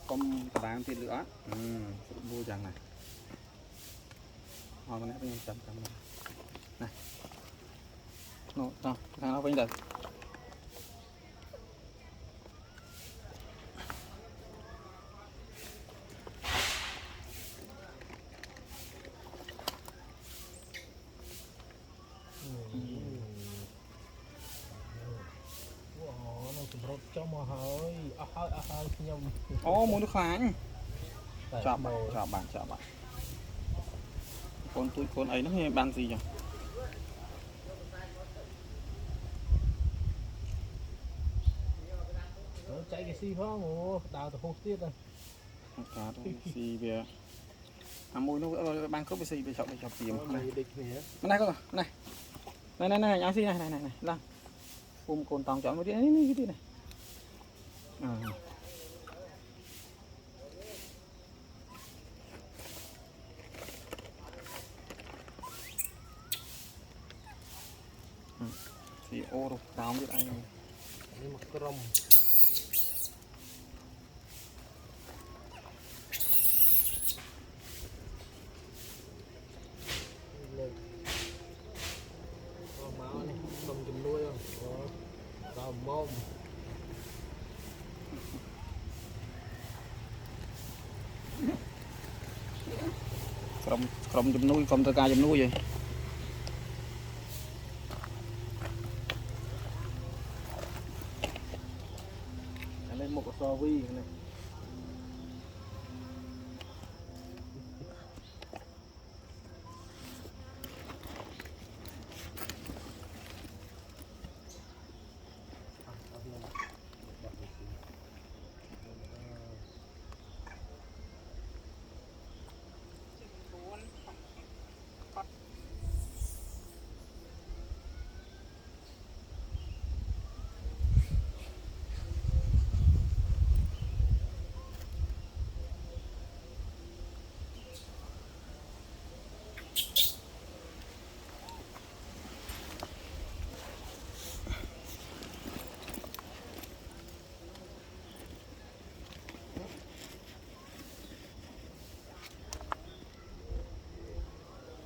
không cả đám thịt nữa mua chẳng này họ này bây giờ chấm này nó đâu thằng nó bên đây cho mà hơi nhầm ô muốn nước khoáng chọn bạn con ấy nó nghe ban gì nhỉ chạy cái xi phong ngủ đào từ hôm tiết rồi cá xì về mùi nó ban cốc với xì về chọn tìm này con này ăn xì này lăng cồn tòng chọn một cái này thì ô đâu tao không biết anh nhưng mà crom máu này không chùm đuôi không có mông crom chùm nuôi không tơ ca chùm nuôi vậy lên một cái so vi này